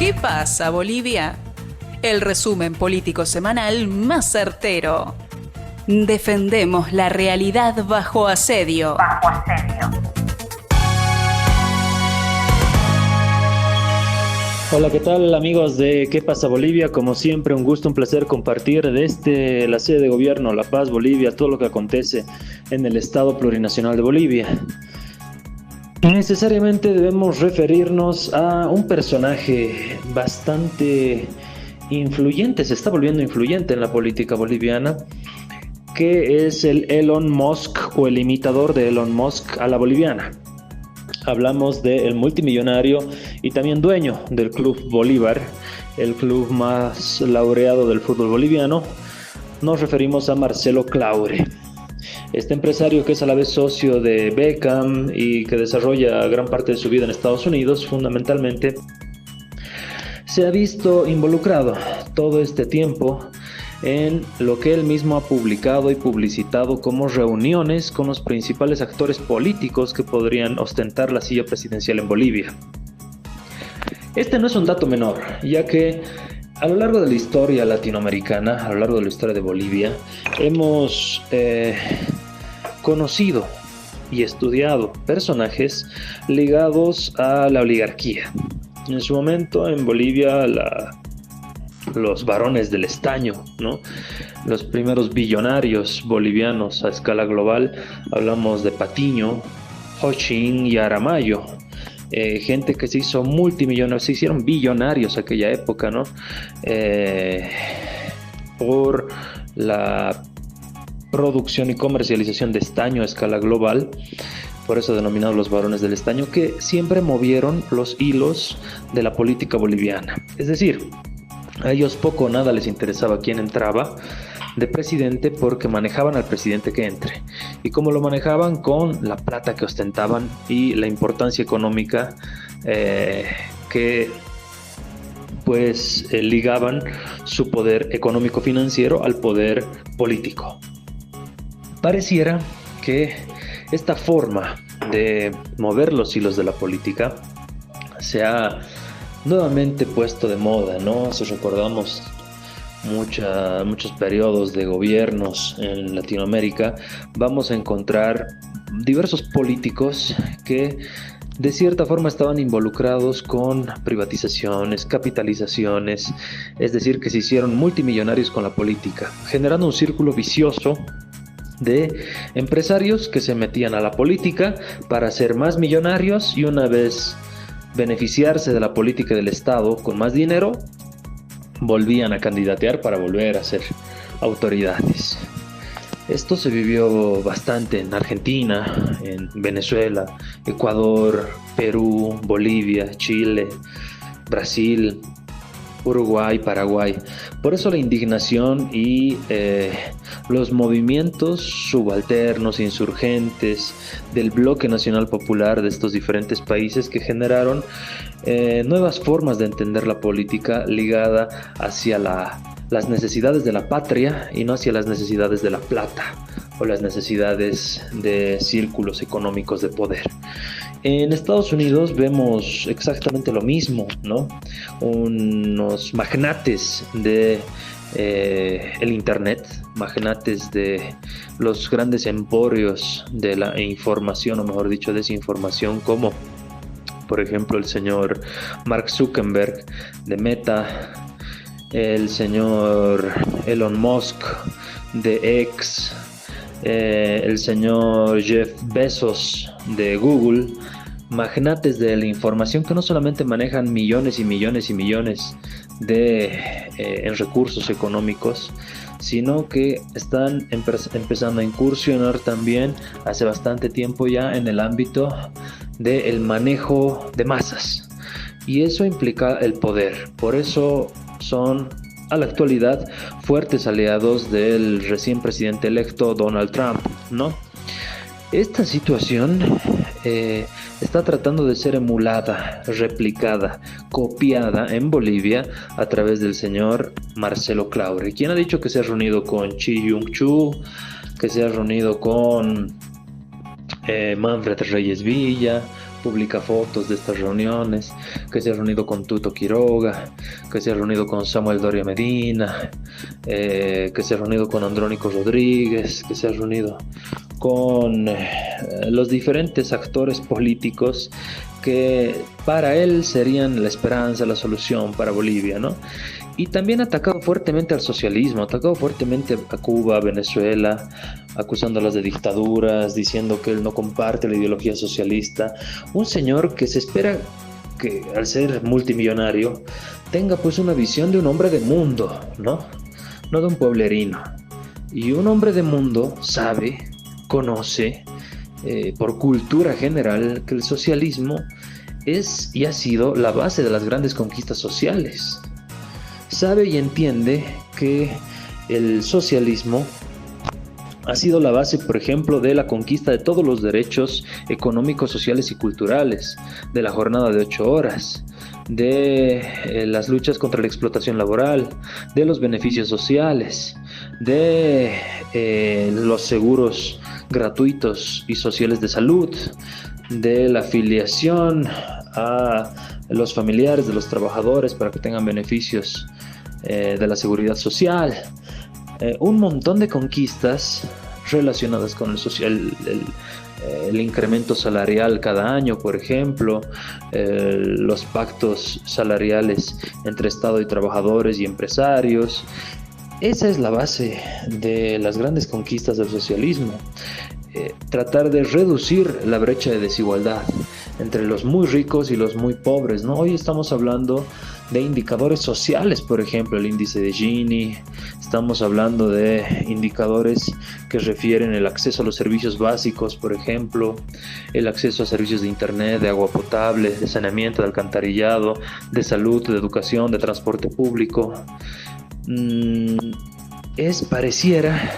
¿Qué pasa, Bolivia? El resumen político semanal más certero. Defendemos la realidad bajo asedio. Hola, ¿qué tal amigos de ¿Qué pasa Bolivia? Como siempre, un gusto, un placer compartir desde la sede de gobierno, La Paz, Bolivia, todo lo que acontece en el Estado Plurinacional de Bolivia. Necesariamente debemos referirnos a un personaje bastante influyente, se está volviendo influyente en la política boliviana, que es el Elon Musk o el imitador de Elon Musk a la boliviana. Hablamos del multimillonario y también dueño del Club Bolívar, el club más laureado del fútbol boliviano. Nos referimos a Marcelo Claure. Este empresario, que es a la vez socio de Beckham y que desarrolla gran parte de su vida en Estados Unidos, fundamentalmente, se ha visto involucrado todo este tiempo en lo que él mismo ha publicado y publicitado como reuniones con los principales actores políticos que podrían ostentar la silla presidencial en Bolivia. Este no es un dato menor, ya que a lo largo de la historia latinoamericana, a lo largo de la historia de Bolivia, hemos conocido y estudiado personajes ligados a la oligarquía. En su momento en Bolivia los varones del estaño, ¿no? Los primeros billonarios bolivianos a escala global, hablamos de Patiño, Hochin y Aramayo, gente que se hizo multimillonarios, se hicieron billonarios aquella época, ¿no? Por la producción y comercialización de estaño a escala global, por eso denominados los varones del estaño, que siempre movieron los hilos de la política boliviana. Es decir, a ellos poco o nada les interesaba quién entraba de presidente, porque manejaban al presidente que entre. ¿Y cómo lo manejaban? Con la plata que ostentaban y la importancia económica que pues ligaban su poder económico financiero al poder político. Pareciera que esta forma de mover los hilos de la política se ha nuevamente puesto de moda, ¿no? Si recordamos muchos periodos de gobiernos en Latinoamérica, vamos a encontrar diversos políticos que de cierta forma estaban involucrados con privatizaciones, capitalizaciones, es decir, que se hicieron multimillonarios con la política, generando un círculo vicioso de empresarios que se metían a la política para ser más millonarios y una vez beneficiarse de la política del Estado con más dinero, volvían a candidatear para volver a ser autoridades. Esto se vivió bastante en Argentina, en Venezuela, Ecuador, Perú, Bolivia, Chile, Brasil, Uruguay, Paraguay. Por eso la indignación y los movimientos subalternos, insurgentes del Bloque Nacional Popular de estos diferentes países, que generaron nuevas formas de entender la política ligada hacia las necesidades de la patria y no hacia las necesidades de la plata o las necesidades de círculos económicos de poder. En Estados Unidos vemos exactamente lo mismo, ¿no? Unos magnates de el internet, magnates de los grandes emporios de la información, o mejor dicho, desinformación, como por ejemplo el señor Mark Zuckerberg de Meta, el señor Elon Musk de X, el señor Jeff Bezos de Google, magnates de la información que no solamente manejan millones y millones y millones en recursos económicos, sino que están empezando a incursionar también hace bastante tiempo ya en el ámbito del manejo de masas, y eso implica el poder. Por eso son a la actualidad fuertes aliados del recién presidente electo Donald Trump, ¿no? Esta situación está tratando de ser emulada, replicada, copiada en Bolivia a través del señor Marcelo Claure, quien ha dicho que se ha reunido con Chi Yung-chu, que se ha reunido con Manfred Reyes Villa, publica fotos de estas reuniones, que se ha reunido con Tuto Quiroga, que se ha reunido con Samuel Doria Medina, que se ha reunido con Andrónico Rodríguez, que se ha reunido con los diferentes actores políticos que para él serían la esperanza, la solución para Bolivia, ¿no? Y también ha atacado fuertemente al socialismo, ha atacado fuertemente a Cuba, a Venezuela, acusándolas de dictaduras, diciendo que él no comparte la ideología socialista. Un señor que se espera que al ser multimillonario tenga pues una visión de un hombre de mundo, ¿no? No de un pueblerino. Y un hombre de mundo sabe, conoce, por cultura general, que el socialismo es y ha sido la base de las grandes conquistas sociales. Sabe y entiende que el socialismo ha sido la base, por ejemplo, de la conquista de todos los derechos económicos, sociales y culturales, de la jornada de 8 horas, de las luchas contra la explotación laboral, de los beneficios sociales, de los seguros gratuitos y sociales de salud, de la afiliación a los familiares de los trabajadores para que tengan beneficios de la seguridad social, un montón de conquistas relacionadas con el incremento salarial cada año, por ejemplo, los pactos salariales entre Estado y trabajadores y empresarios. Esa es la base de las grandes conquistas del socialismo. Tratar de reducir la brecha de desigualdad entre los muy ricos y los muy pobres, ¿no? Hoy estamos hablando de indicadores sociales, por ejemplo, el índice de Gini, estamos hablando de indicadores que refieren el acceso a los servicios básicos, por ejemplo, el acceso a servicios de internet, de agua potable, de saneamiento, de alcantarillado, de salud, de educación, de transporte público. Pareciera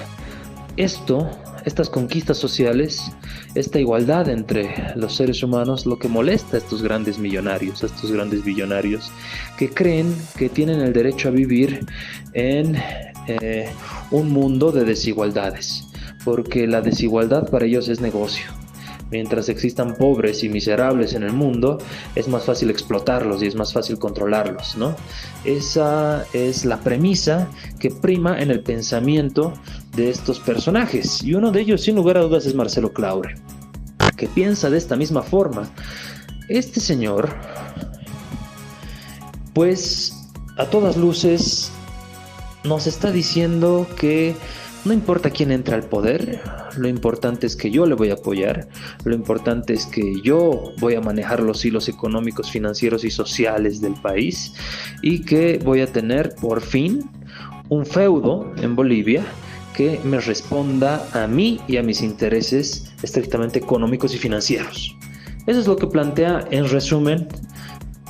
estas conquistas sociales, esta igualdad entre los seres humanos, lo que molesta a estos grandes millonarios, a estos grandes billonarios, que creen que tienen el derecho a vivir en un mundo de desigualdades, porque la desigualdad para ellos es negocio. Mientras existan pobres y miserables en el mundo, es más fácil explotarlos y es más fácil controlarlos, ¿no? Esa es la premisa que prima en el pensamiento de estos personajes. Y uno de ellos, sin lugar a dudas, es Marcelo Claure, que piensa de esta misma forma. Este señor, pues, a todas luces, nos está diciendo que no importa quién entra al poder, lo importante es que yo le voy a apoyar, lo importante es que yo voy a manejar los hilos económicos, financieros y sociales del país y que voy a tener por fin un feudo en Bolivia que me responda a mí y a mis intereses estrictamente económicos y financieros. Eso es lo que plantea, en resumen,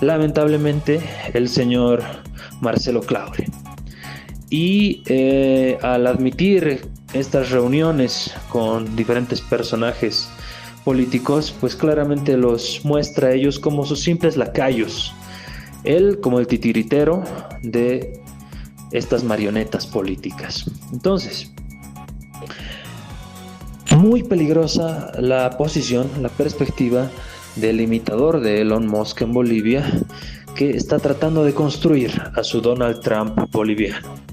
lamentablemente, el señor Marcelo Claure. Y al admitir estas reuniones con diferentes personajes políticos, pues claramente los muestra a ellos como sus simples lacayos. Él como el titiritero de estas marionetas políticas. Entonces, muy peligrosa la posición, la perspectiva del imitador de Elon Musk en Bolivia, que está tratando de construir a su Donald Trump boliviano.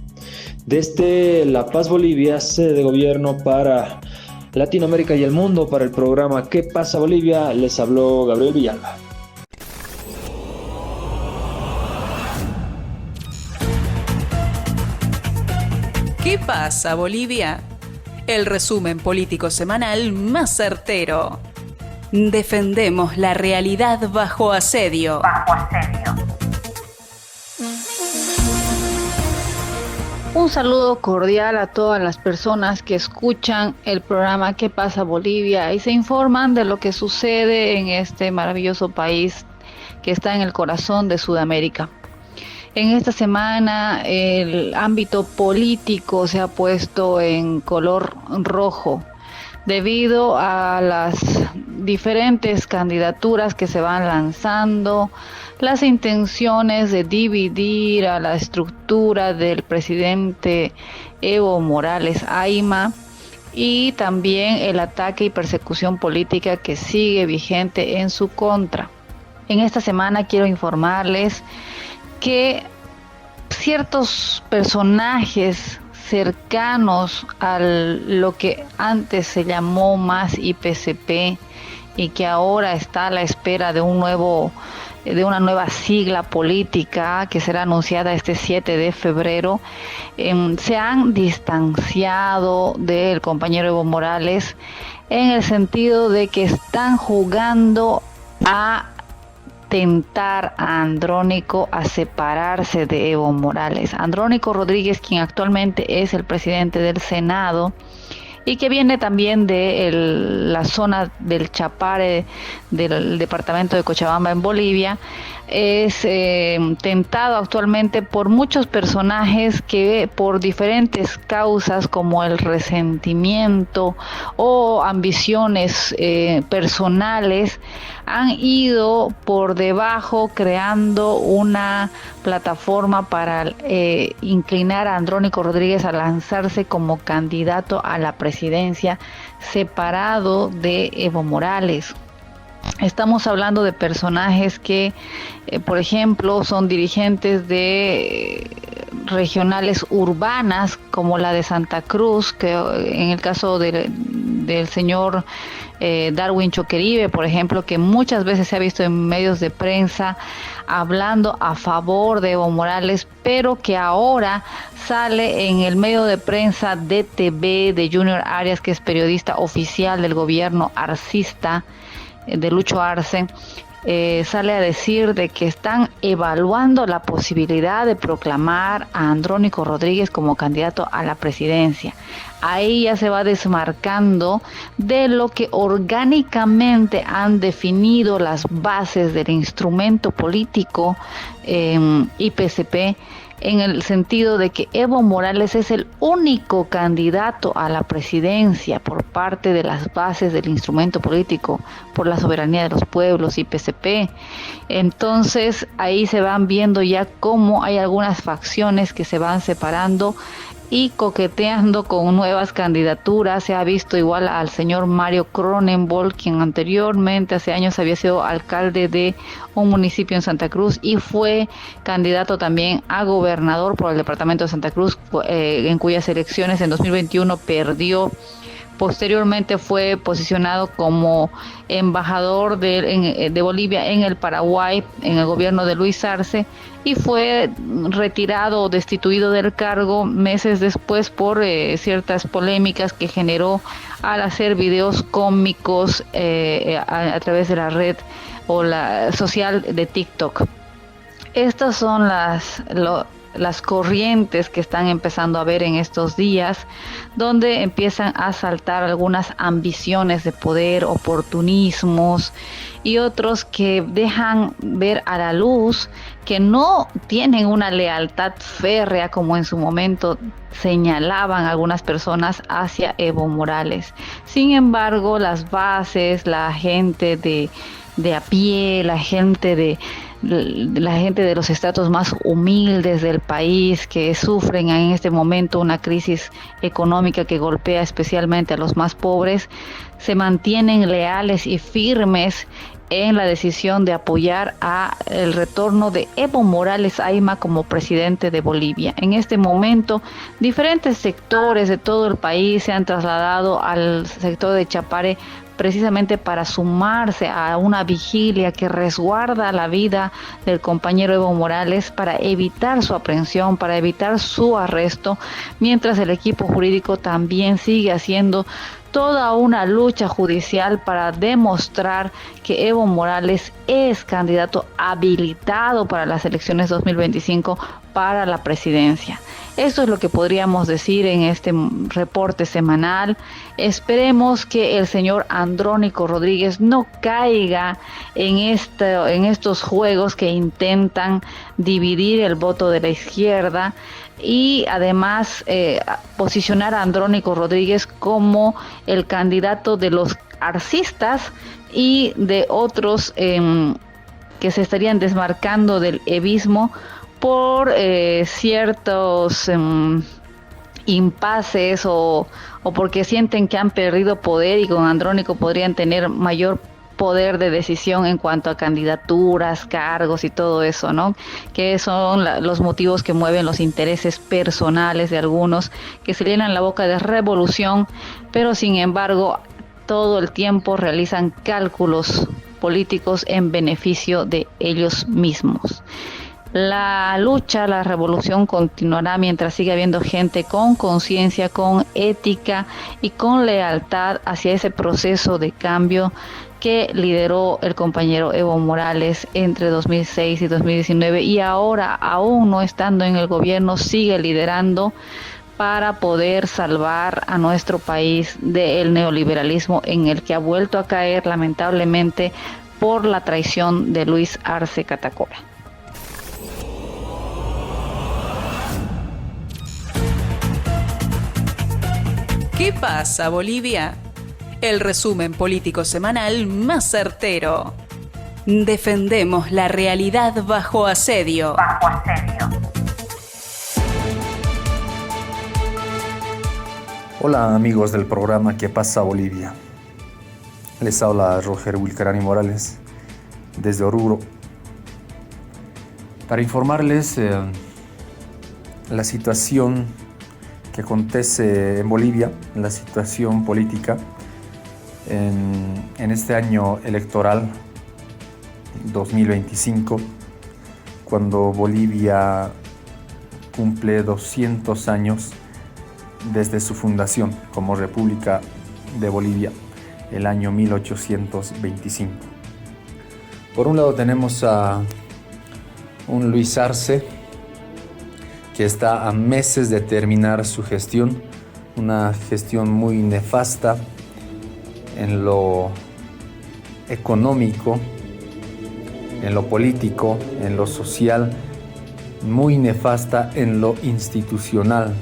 Desde La Paz, Bolivia, sede de gobierno para Latinoamérica y el mundo, para el programa ¿Qué pasa Bolivia?, les habló Gabriel Villalba. ¿Qué pasa Bolivia? El resumen político semanal más certero. Defendemos la realidad bajo asedio. Un saludo cordial a todas las personas que escuchan el programa ¿Qué pasa Bolivia? Y se informan de lo que sucede en este maravilloso país que está en el corazón de Sudamérica. En esta semana el ámbito político se ha puesto en color rojo debido a las diferentes candidaturas que se van lanzando, las intenciones de dividir a la estructura del presidente Evo Morales Ayma y también el ataque y persecución política que sigue vigente en su contra. En esta semana quiero informarles que ciertos personajes cercanos a lo que antes se llamó más IPCP y que ahora está a la espera de una nueva sigla política que será anunciada este 7 de febrero, se han distanciado del compañero Evo Morales en el sentido de que están jugando a tentar a Andrónico a separarse de Evo Morales. Andrónico Rodríguez, quien actualmente es el presidente del Senado y que viene también de la zona del Chapare del departamento de Cochabamba en Bolivia, es tentado actualmente por muchos personajes que por diferentes causas como el resentimiento o ambiciones personales han ido por debajo creando una plataforma para inclinar a Andrónico Rodríguez a lanzarse como candidato a la presidencia separado de Evo Morales. Estamos hablando de personajes que, por ejemplo, son dirigentes de regionales urbanas como la de Santa Cruz, que en el caso del señor Darwin Choqueribe, por ejemplo, que muchas veces se ha visto en medios de prensa hablando a favor de Evo Morales, pero que ahora sale en el medio de prensa DTV de Junior Arias, que es periodista oficial del gobierno arcista de Lucho Arce, sale a decir de que están evaluando la posibilidad de proclamar a Andrónico Rodríguez como candidato a la presidencia. Ahí ya se va desmarcando de lo que orgánicamente han definido las bases del instrumento político IPCP, en el sentido de que Evo Morales es el único candidato a la presidencia por parte de las bases del instrumento político por la soberanía de los pueblos, IPCP. Entonces ahí se van viendo ya cómo hay algunas facciones que se van separando y coqueteando con nuevas candidaturas. Se ha visto igual al señor Mario Cronenbold, quien anteriormente, hace años, había sido alcalde de un municipio en Santa Cruz y fue candidato también a gobernador por el departamento de Santa Cruz, en cuyas elecciones en 2021 perdió. Posteriormente fue posicionado como embajador de Bolivia en el Paraguay, en el gobierno de Luis Arce, y fue retirado o destituido del cargo meses después por ciertas polémicas que generó al hacer videos cómicos a través de la red o la social de TikTok. Estas son las corrientes que están empezando a ver en estos días, donde empiezan a saltar algunas ambiciones de poder, oportunismos y otros que dejan ver a la luz que no tienen una lealtad férrea como en su momento señalaban algunas personas hacia Evo Morales. Sin embargo, las bases, la gente de a pie, la gente de los estratos más humildes del país que sufren en este momento una crisis económica que golpea especialmente a los más pobres, se mantienen leales y firmes en la decisión de apoyar a el retorno de Evo Morales Ayma como presidente de Bolivia. En este momento, diferentes sectores de todo el país se han trasladado al sector de Chapare precisamente para sumarse a una vigilia que resguarda la vida del compañero Evo Morales para evitar su aprehensión, para evitar su arresto, mientras el equipo jurídico también sigue haciendo toda una lucha judicial para demostrar que Evo Morales es candidato habilitado para las elecciones 2025 para la presidencia. Esto es lo que podríamos decir en este reporte semanal. Esperemos que el señor Andrónico Rodríguez no caiga en estos juegos que intentan dividir el voto de la izquierda y además posicionar a Andrónico Rodríguez como el candidato de los arcistas y de otros que se estarían desmarcando del evismo por ciertos impases o porque sienten que han perdido poder y con Andrónico podrían tener mayor poder de decisión en cuanto a candidaturas, cargos y todo eso, ¿no? Que son los motivos que mueven los intereses personales de algunos que se llenan la boca de revolución, pero sin embargo todo el tiempo realizan cálculos políticos en beneficio de ellos mismos. La lucha, la revolución continuará mientras siga habiendo gente con conciencia, con ética y con lealtad hacia ese proceso de cambio que lideró el compañero Evo Morales entre 2006 y 2019 y ahora, aún no estando en el gobierno, sigue liderando para poder salvar a nuestro país del neoliberalismo en el que ha vuelto a caer lamentablemente por la traición de Luis Arce Catacora. ¿Qué pasa, Bolivia? El resumen político semanal más certero. Defendemos la realidad bajo asedio. Hola amigos del programa ¿Qué pasa, Bolivia? Les habla Roger Wilcarani Morales desde Oruro para informarles la situación que acontece en Bolivia, la situación política en este año electoral 2025, cuando Bolivia cumple 200 años desde su fundación como República de Bolivia, el año 1825. Por un lado tenemos a un Luis Arce, que está a meses de terminar su gestión, una gestión muy nefasta en lo económico, en lo político, en lo social, muy nefasta en lo institucional.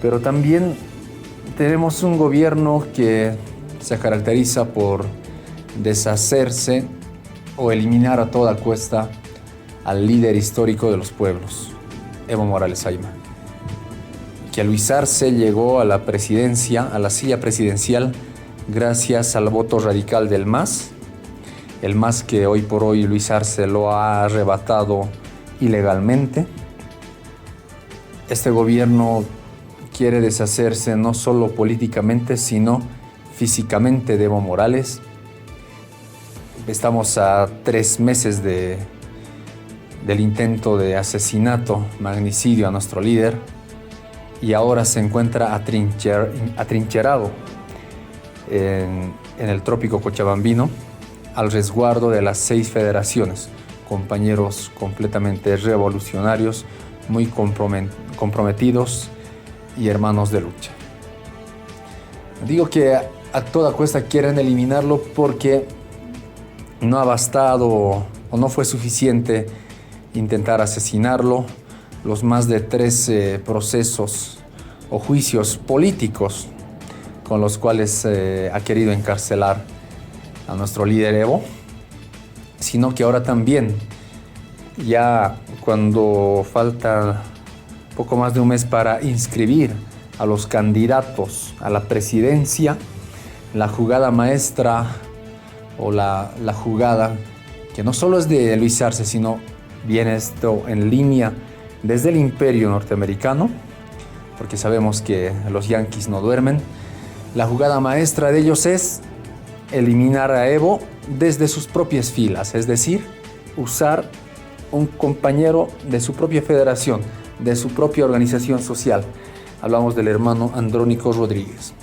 Pero también tenemos un gobierno que se caracteriza por deshacerse o eliminar a toda costa al líder histórico de los pueblos, Evo Morales Ayma, que Luis Arce llegó a la presidencia, a la silla presidencial, gracias al voto radical del MAS, el MAS que hoy por hoy Luis Arce lo ha arrebatado ilegalmente. Este gobierno quiere deshacerse no solo políticamente, sino físicamente de Evo Morales. Estamos a 3 meses del intento de asesinato, magnicidio a nuestro líder, y ahora se encuentra atrincherado en el trópico cochabambino, al resguardo de las 6 federaciones, compañeros completamente revolucionarios, muy comprometidos y hermanos de lucha. Digo que a toda cuesta quieren eliminarlo porque no ha bastado o no fue suficiente intentar asesinarlo. Los más de 13 procesos o juicios políticos con los cuales ha querido encarcelar a nuestro líder Evo, sino que ahora también, ya cuando falta poco más de un mes para inscribir a los candidatos a la presidencia, la jugada maestra o la jugada que no solo es de Luis Arce, sino viene esto en línea desde el imperio norteamericano, porque sabemos que los yanquis no duermen. La jugada maestra de ellos es eliminar a Evo desde sus propias filas, es decir, usar un compañero de su propia federación, de su propia organización social. Hablamos del hermano Andrónico Rodríguez.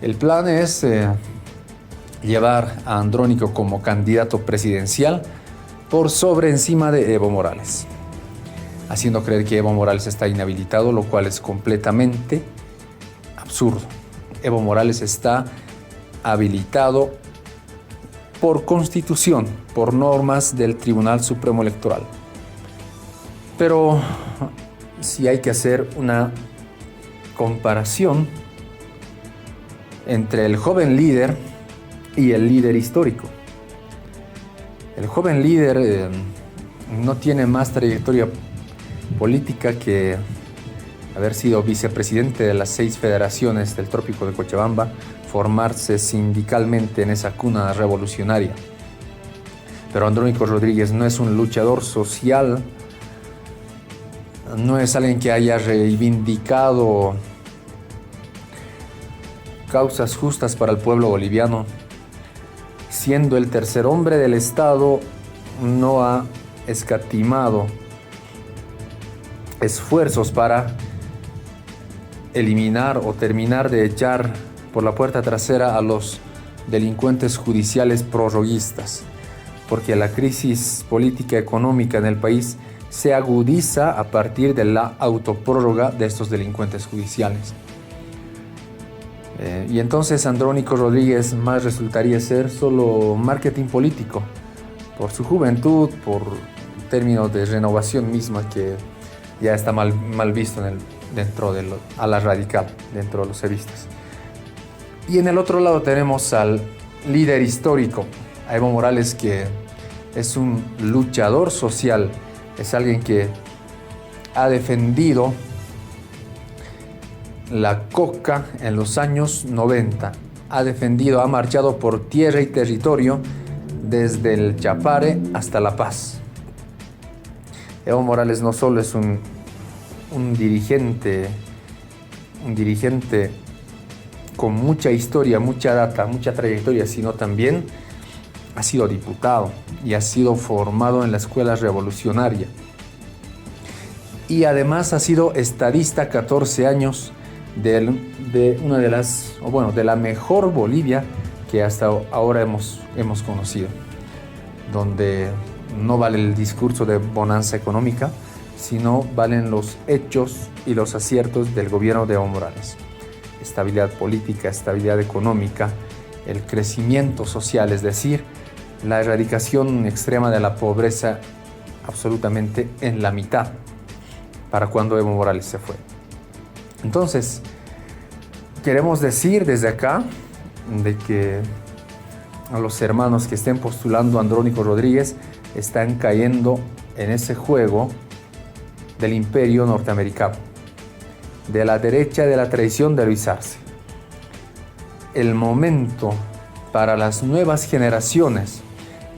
El plan es llevar a Andrónico como candidato presidencial por sobre encima de Evo Morales, haciendo creer que Evo Morales está inhabilitado, lo cual es completamente absurdo. Evo Morales está habilitado por constitución, por normas del Tribunal Supremo Electoral. Pero si hay que hacer una comparación entre el joven líder y el líder histórico. El joven líder no tiene más trayectoria política que haber sido vicepresidente de las 6 federaciones del Trópico de Cochabamba, formarse sindicalmente en esa cuna revolucionaria. Pero Andrónico Rodríguez no es un luchador social, no es alguien que haya reivindicado causas justas para el pueblo boliviano. Siendo el tercer hombre del Estado, no ha escatimado esfuerzos para eliminar o terminar de echar por la puerta trasera a los delincuentes judiciales prorroguistas, porque la crisis política económica en el país se agudiza a partir de la autoprórroga de estos delincuentes judiciales. Y entonces Andrónico Rodríguez más resultaría ser solo marketing político, por su juventud, por términos de renovación misma que ya está mal visto dentro de a la radical, dentro de los cevistas. Y en el otro lado tenemos al líder histórico, a Evo Morales, que es un luchador social, es alguien que ha defendido la coca en los años 90, ha marchado por tierra y territorio desde el Chapare hasta La Paz. Evo Morales no solo es un dirigente con mucha historia, mucha data, mucha trayectoria, sino también ha sido diputado y ha sido formado en la escuela revolucionaria. Y además ha sido estadista 14 años de una de de la mejor Bolivia que hasta ahora hemos conocido, donde no vale el discurso de bonanza económica, sino valen los hechos y los aciertos del gobierno de Evo Morales. Estabilidad política, estabilidad económica, el crecimiento social, es decir, la erradicación extrema de la pobreza absolutamente en la mitad para cuando Evo Morales se fue. Entonces, queremos decir desde acá de que a los hermanos que estén postulando a Andrónico Rodríguez están cayendo en ese juego del imperio norteamericano, de la derecha de la traición de Luis Arce. El momento para las nuevas generaciones,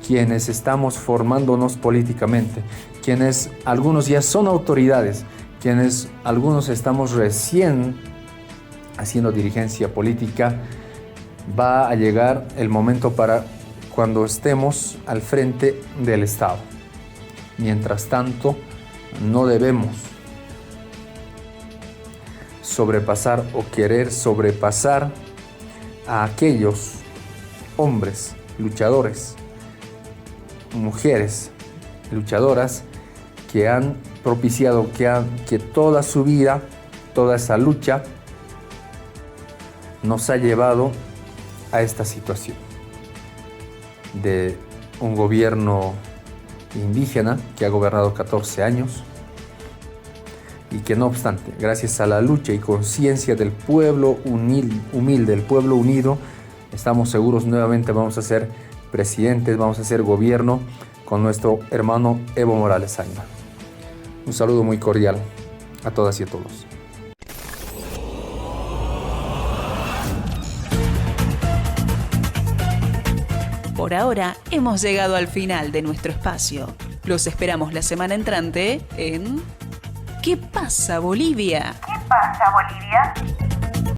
quienes estamos formándonos políticamente, quienes algunos ya son autoridades, quienes algunos estamos recién haciendo dirigencia política, va a llegar el momento para cuando estemos al frente del Estado. Mientras tanto, no debemos sobrepasar o querer sobrepasar a aquellos hombres luchadores, mujeres luchadoras que han propiciado que toda su vida, toda esa lucha nos ha llevado a esta situación de un gobierno indígena que ha gobernado 14 años y que no obstante, gracias a la lucha y conciencia del pueblo humilde, del pueblo unido, estamos seguros nuevamente vamos a ser presidentes, vamos a ser gobierno con nuestro hermano Evo Morales Ayma. Un saludo muy cordial a todas y a todos. Por ahora hemos llegado al final de nuestro espacio. Los esperamos la semana entrante en ¿Qué pasa, Bolivia? ¿Qué pasa, Bolivia?